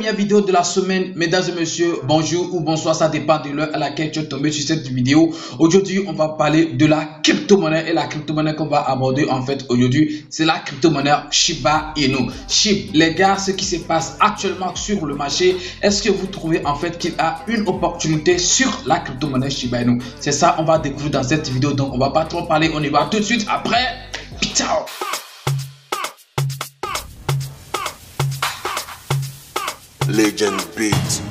première vidéo de la semaine, mesdames et messieurs, bonjour ou bonsoir, ça dépend de l'heure à laquelle tu es tombé sur cette vidéo. Aujourd'hui, on va parler de la crypto-monnaie et la crypto-monnaie qu'on va aborder en fait aujourd'hui, c'est la crypto-monnaie Shiba Inu. Les gars, ce qui se passe actuellement sur le marché, est-ce que vous trouvez en fait qu'il y a une opportunité sur la crypto-monnaie Shiba Inu? C'est ça, on va découvrir dans cette vidéo, donc on va pas trop parler, on y va tout de suite après. Ciao! Legend Beat.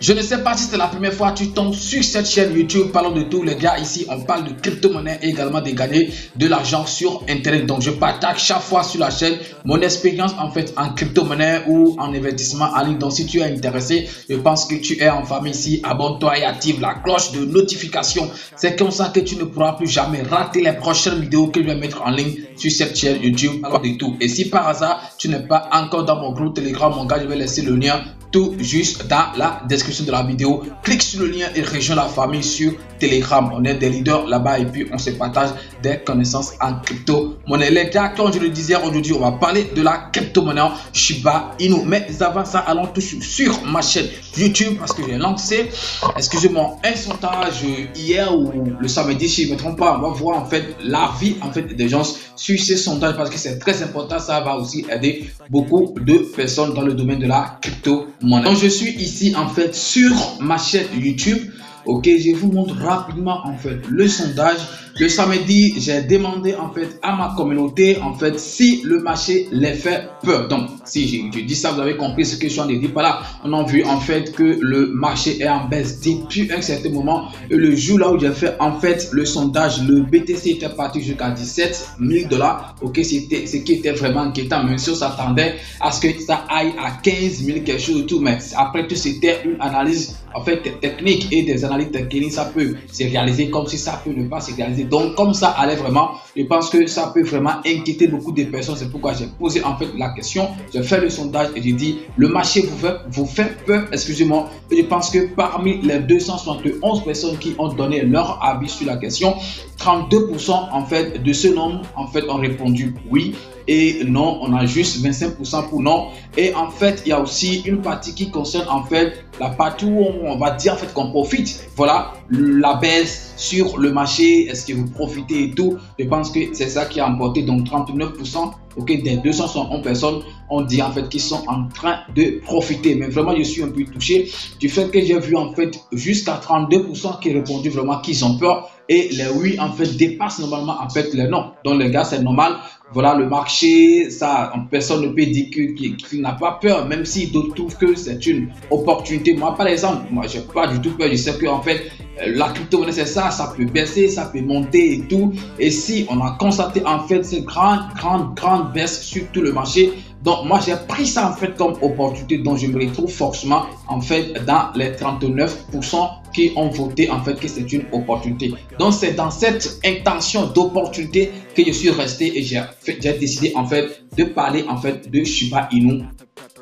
Je ne sais pas si c'est la première fois que tu tombes sur cette chaîne YouTube. Parlons de tout, les gars. Ici, on parle de crypto-monnaie et également de gagner de l'argent sur Internet. Donc, je partage chaque fois sur la chaîne mon expérience en fait en crypto-monnaie ou en investissement en ligne. Donc, si tu es intéressé, je pense que tu es en famille ici. Abonne-toi et active la cloche de notification. C'est comme ça que tu ne pourras plus jamais rater les prochaines vidéos que je vais mettre en ligne sur cette chaîne YouTube. Parlons de tout. Et si par hasard, tu n'es pas encore dans mon groupe Telegram, mon gars, je vais laisser le lien tout juste dans la description de la vidéo. Clique sur le lien et rejoins la famille sur Telegram. On est des leaders là-bas et puis on se partage des connaissances en crypto-monnaie. Les gars, comme je le disais, aujourd'hui, on va parler de la crypto-monnaie Shiba Inu. Mais avant ça, allons tout sur ma chaîne YouTube parce que j'ai lancé, excusez-moi, un sondage hier ou le samedi, si je ne me trompe pas. On va voir en fait l'avis en fait des gens sur ces sondages parce que c'est très important. Ça va aussi aider beaucoup de personnes dans le domaine de la crypto-monnaie. Donc, je suis ici en fait sur ma chaîne YouTube. Ok, je vous montre rapidement en fait le sondage. Le samedi, j'ai demandé en fait à ma communauté en fait si le marché les fait peur. Donc, si je dis ça, vous avez compris ce que je suis en train de dire par là. On a vu en fait que le marché est en baisse depuis un certain moment. Et le jour là où j'ai fait en fait le sondage, le BTC était parti jusqu'à 17 000 $. Ok, c'était ce qui était vraiment inquiétant. Même si on s'attendait à ce que ça aille à 15 000 quelque chose et tout. Mais après tout, c'était une analyse en fait technique et des analyses techniques. Ça peut se réaliser comme si ça peut ne pas se réaliser. Donc, comme ça allait vraiment, je pense que ça peut vraiment inquiéter beaucoup de personnes. C'est pourquoi j'ai posé en fait la question. J'ai fait le sondage et j'ai dit, le marché vous fait peur, excusez-moi. Et je pense que parmi les 271 personnes qui ont donné leur avis sur la question, 32% en fait de ce nombre en fait ont répondu oui. Et non, on a juste 25% pour non. Et en fait, il y a aussi une partie qui concerne en fait la partie où on va dire en fait qu'on profite. Voilà, la baisse sur le marché, est-ce que vous profitez et tout. Je pense que c'est ça qui a emporté. Donc 39% ok, des 271 personnes ont dit en fait qu'ils sont en train de profiter. Mais vraiment, je suis un peu touché du fait que j'ai vu en fait jusqu'à 32% qui ont répondu vraiment qu'ils ont peur. Et les oui en fait dépassent normalement en fait les non. Donc les gars, c'est normal. Voilà, le marché, ça, personne ne peut dire qu'il n'a pas peur, même si d'autres trouvent que c'est une opportunité. Moi, par exemple, moi, j'ai pas du tout peur. Je sais que en fait, la crypto-monnaie, c'est ça, ça peut baisser, ça peut monter et tout. Et si on a constaté en fait cette grande baisse sur tout le marché, donc moi j'ai pris ça en fait comme opportunité, donc je me retrouve forcément en fait dans les 39% qui ont voté en fait que c'est une opportunité. Donc c'est dans cette intention d'opportunité que je suis resté et j'ai décidé en fait de parler en fait de Shiba Inu.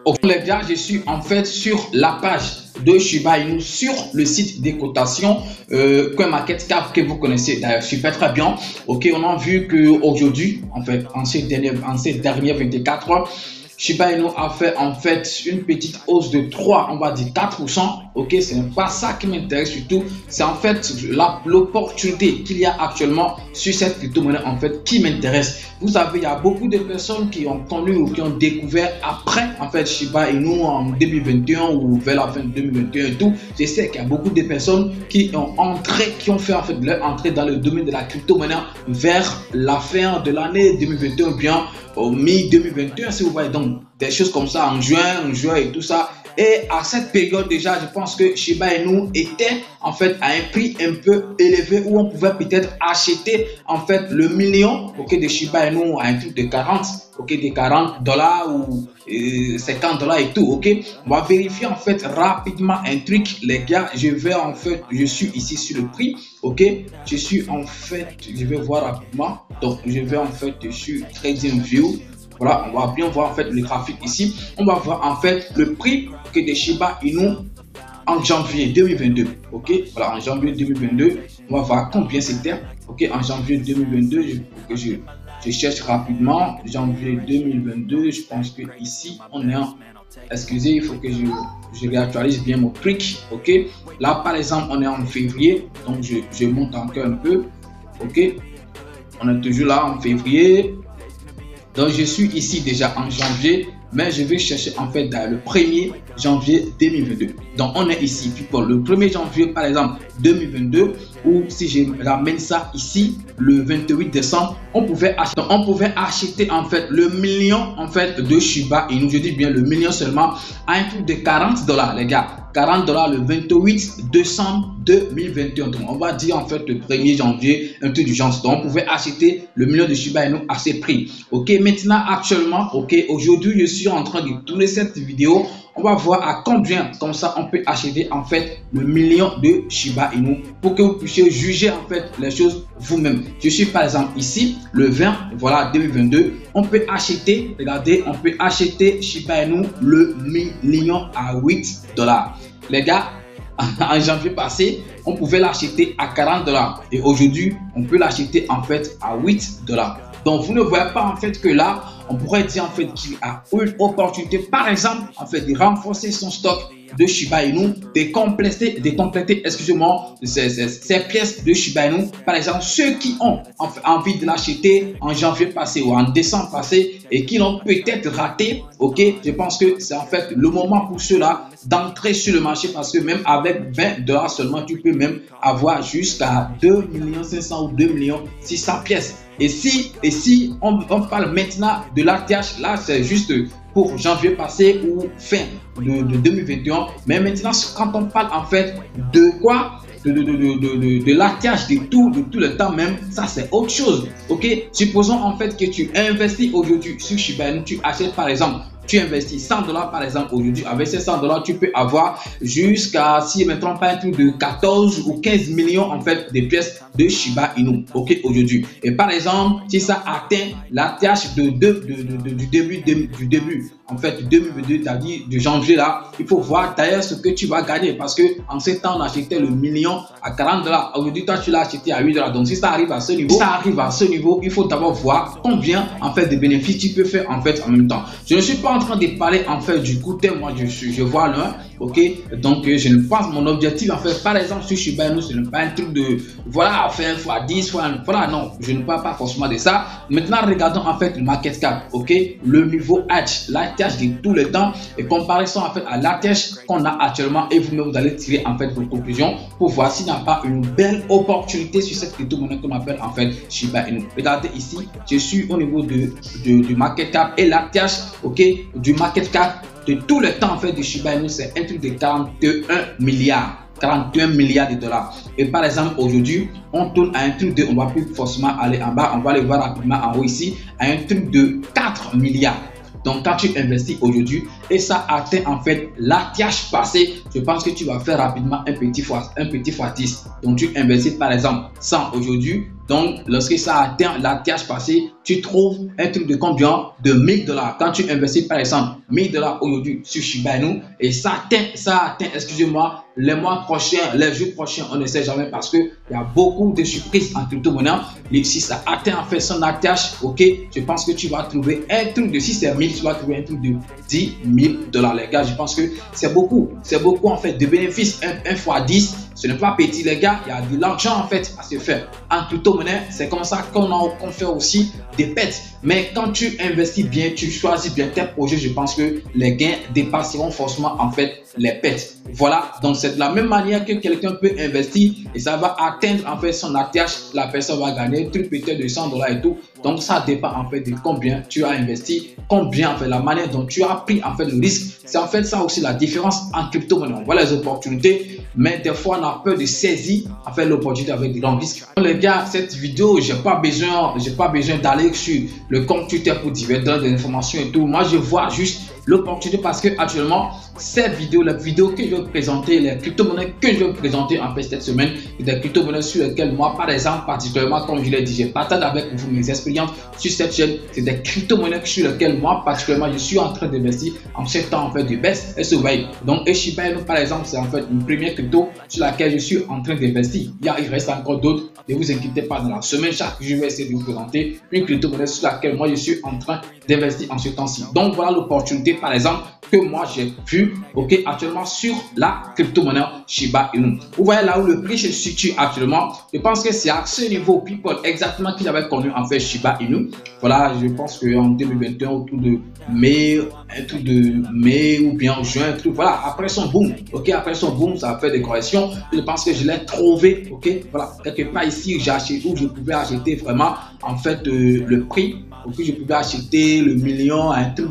Ok les gars, je suis en fait sur la page de Shiba Inu sur le site des cotations CoinMarketCap que vous connaissez d'ailleurs super très bien. Ok, on a vu que aujourd'hui en fait en ces dernières 24 heures, Shiba Inu a fait en fait une petite hausse de 3, on va dire 4%. Ok, ce n'est pas ça qui m'intéresse surtout. C'est en fait l'opportunité qu'il y a actuellement sur cette crypto-monnaie en fait qui m'intéresse. Vous savez, il y a beaucoup de personnes qui ont connu ou qui ont découvert après en fait Shiba Inu en 2021 ou vers la fin de 2021 et tout. Je sais qu'il y a beaucoup de personnes qui ont fait en fait leur entrée dans le domaine de la crypto-monnaie vers la fin de l'année 2021 ou bien au mi-2021 si vous voyez, donc des choses comme ça en juin et tout ça. Et à cette période déjà, je pense que Shiba Inu était en fait à un prix un peu élevé où on pouvait peut-être acheter en fait le million ok, de Shiba Inu à un truc de 40 ok, de 40 $ ou 50 $ et tout. Ok, on va vérifier en fait rapidement un truc les gars. Je suis ici sur le prix. Ok, je suis en fait, je vais voir rapidement. Donc je vais en fait sur TradingView. Voilà, on va bien voir en fait le graphique ici. On va voir en fait le prix de Shiba Inu en janvier 2022. Ok, voilà, en janvier 2022, on va voir combien c'était. Ok, en janvier 2022, Je cherche rapidement janvier 2022. Je pense que ici on est en... Excusez, il faut que je réactualise bien mon truc. Ok, là par exemple on est en février, donc je monte encore un peu. Ok, on est toujours là en février, donc je suis ici déjà en janvier, mais je vais chercher en fait le 1er janvier 2022. Donc on est ici, puis pour le 1er janvier par exemple 2022, ou si je ramène ça ici le 28 décembre, on pouvait acheter en fait le million en fait de Shiba Inu. Je dis bien le million seulement à un truc de $40 les gars. $40 le 28 décembre 2021. Donc on va dire en fait le 1er janvier, un truc du genre. Donc on pouvait acheter le million de Shiba Inu à ces prix. Ok, maintenant actuellement, ok, aujourd'hui je suis en train de tourner cette vidéo. On va voir à combien comme ça on peut acheter en fait le million de Shiba Inu pour que vous puissiez juger en fait les choses vous-même. Je suis par exemple ici le 20 voilà 2022. On peut acheter, regardez, on peut acheter Shiba Inu le million à $8. Les gars, en janvier passé, on pouvait l'acheter à $40 et aujourd'hui, on peut l'acheter en fait à $8. Donc, vous ne voyez pas en fait que là, on pourrait dire en fait qu'il a une opportunité, par exemple, en fait, de renforcer son stock de Shiba Inu, de compléter, excusez-moi, ces pièces de Shiba Inu. Par exemple, ceux qui ont envie de l'acheter en janvier passé ou en décembre passé et qui l'ont peut-être raté, ok, je pense que c'est en fait le moment pour ceux-là d'entrer sur le marché parce que même avec $20 seulement, tu peux même avoir jusqu'à 2 500 000 ou 2 600 000 pièces. Et si on parle maintenant de l'ATH, là c'est juste pour janvier passé ou fin de 2021. Mais maintenant, quand on parle en fait de quoi, de l'ATH, de tout le temps même, ça c'est autre chose. Ok, supposons en fait que tu investis aujourd'hui sur Shiba Inu, tu achètes par exemple. Tu investis $100 par exemple aujourd'hui, avec ces $100 tu peux avoir jusqu'à, si je ne me trompe pas, un truc de 14 ou 15 millions en fait de pièces de Shiba Inu, ok, aujourd'hui. Et par exemple, si ça atteint la TH du début en fait 2022, c'est-à-dire de janvier là, il faut voir d'ailleurs ce que tu vas gagner parce que en ce temps on achetait le million à $40. Aujourd'hui toi tu l'as acheté à $8. Donc si ça arrive à ce niveau, il faut d'abord voir combien en fait de bénéfices tu peux faire en fait en même temps. Je ne suis pas en train de parler en fait du coût terme, moi je vois loin, ok, donc je ne pense mon objectif en fait par exemple sur Shiba Inu, ce n'est pas un truc de voilà faire x10 voilà, non, je ne parle pas forcément de ça. Maintenant regardons en fait le market cap, ok, le niveau H, l'ATH de tout le temps et comparaison en fait à l'ATH qu'on a actuellement et vous-même vous allez tirer en fait vos conclusions pour voir s'il n'y a pas une belle opportunité sur cette crypto-monnaie qu'on appelle en fait Shiba Inu. Regardez ici, je suis au niveau du market cap et l'ATH, ok, du market cap de tout le temps en fait de Shiba Inu, c'est un truc de 41 milliards de dollars. Et par exemple aujourd'hui on tourne à un truc de, on va plus forcément aller en bas, on va le voir rapidement en haut ici, à un truc de 4 milliards. Donc quand tu investis aujourd'hui et ça atteint en fait l'ATH passé, je pense que tu vas faire rapidement un petit fois 10. Donc tu investis par exemple 100 aujourd'hui. Donc lorsque ça atteint l'ATH passé, tu trouves un truc de combien? De $1000. Quand tu investis par exemple $1000 aujourd'hui sur Shiba Inu et ça atteint, excusez-moi, les mois prochains, les jours prochains, on ne sait jamais parce que il y a beaucoup de surprises en crypto-monnaie. Si ça atteint en fait son ATH, ok, je pense que tu vas trouver un truc de, si c'est 1000, tu vas trouver un truc de $10 000 les gars. Je pense que c'est beaucoup en fait de bénéfices. 1 fois 10, ce n'est pas petit les gars, il y a de l'argent en fait à se faire en crypto-monnaie. C'est comme ça qu'on fait aussi des pets. Mais quand tu investis bien, tu choisis bien tes projets, je pense que les gains dépasseront forcément en fait les pets. Voilà, donc c'est de la même manière que quelqu'un peut investir et ça va atteindre en fait son ATH, la personne va gagner truc peut-être de $100 et tout. Donc ça dépend en fait de combien tu as investi, combien en fait la manière dont tu as pris en fait le risque. C'est en fait ça aussi la différence en crypto-monnaie. On voit les opportunités, mais des fois on a peur de saisir en fait l'opportunité avec de grands risques. Donc, les gars, cette vidéo, j'ai pas besoin d'aller sur le compte Twitter pour divertir des informations et tout. Moi je vois juste l'opportunité parce que actuellement, ces vidéos, les vidéos que je vais présenter, les crypto-monnaies que je vais présenter en fait cette semaine, c'est des crypto-monnaies sur lesquelles moi, par exemple, particulièrement, comme je l'ai dit, je partage avec vous mes expériences sur cette chaîne. C'est des crypto-monnaies sur lesquelles moi, particulièrement, je suis en train d'investir en ce temps en fait de baisse. Et donc, Shiba Inu, par exemple, c'est en fait une première crypto sur laquelle je suis en train d'investir. Il reste encore d'autres. Ne vous inquiétez pas, dans la semaine, chaque jour, je vais essayer de vous présenter une crypto-monnaie sur laquelle moi, je suis en train d'investir en ce temps-ci. Donc, voilà l'opportunité, par exemple, que moi, j'ai vu actuellement sur la crypto-monnaie Shiba Inu. Vous voyez là où le prix se situe actuellement. Je pense que c'est à ce niveau, people, exactement qu'il avait connu en fait Shiba Inu. Voilà, je pense qu'en 2021, autour de mai, un truc de mai ou bien juin, un truc, voilà, après son boom, après son boom, ça a fait des corrections. Je pense que je l'ai trouvé, voilà, quelque part ici, j'ai acheté où je pouvais acheter vraiment, en fait, le prix, je pouvais acheter le million à un truc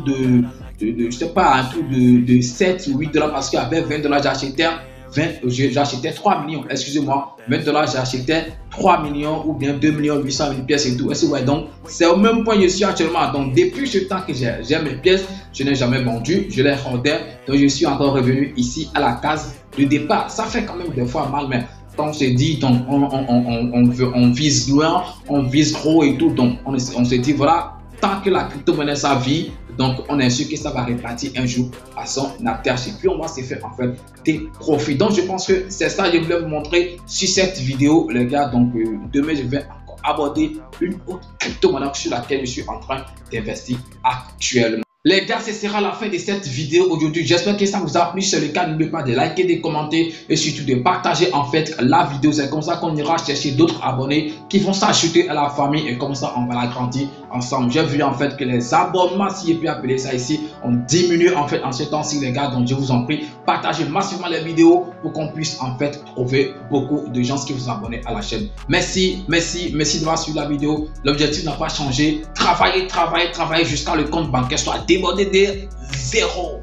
je sais pas, un truc de 7 ou 8 $, parce qu'avec 20 $, j'achetais 3 millions, excusez-moi, 20 $, j'achetais 3 millions ou bien 2 800 000 pièces et tout. Donc, c'est au même point que je suis actuellement. Donc, depuis ce temps que j'ai mes pièces, je n'ai jamais vendu, je les rendais. Donc, je suis encore revenu ici à la case de départ. Ça fait quand même des fois mal, mais quand on se dit, donc, on vise loin, on vise gros et tout. Donc, on se dit, voilà, tant que la crypto-monnaie ça vit, donc on est sûr que ça va repartir un jour à son attache et puis on va se faire en fait des profits. Donc je pense que c'est ça que je voulais vous montrer sur cette vidéo les gars. Donc demain je vais encore aborder une autre crypto-monnaie sur laquelle je suis en train d'investir actuellement. Les gars, ce sera la fin de cette vidéo aujourd'hui. J'espère que ça vous a plu. Si c'est le cas, n'oubliez pas de liker, de commenter et surtout de partager en fait la vidéo. C'est comme ça qu'on ira chercher d'autres abonnés qui vont s'ajouter à la famille et comme ça on va l'agrandir ensemble. J'ai vu en fait que les abonnements, si je peux appeler ça ici, ont diminué en fait en ce temps-ci les gars. Donc je vous en prie, partagez massivement les vidéos pour qu'on puisse en fait trouver beaucoup de gens qui vous abonnent à la chaîne. Merci d'avoir suivi la vidéo. L'objectif n'a pas changé. Travailler jusqu'à le compte bancaire soit débordé de 0.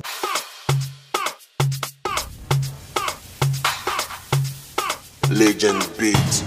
Legend Beat.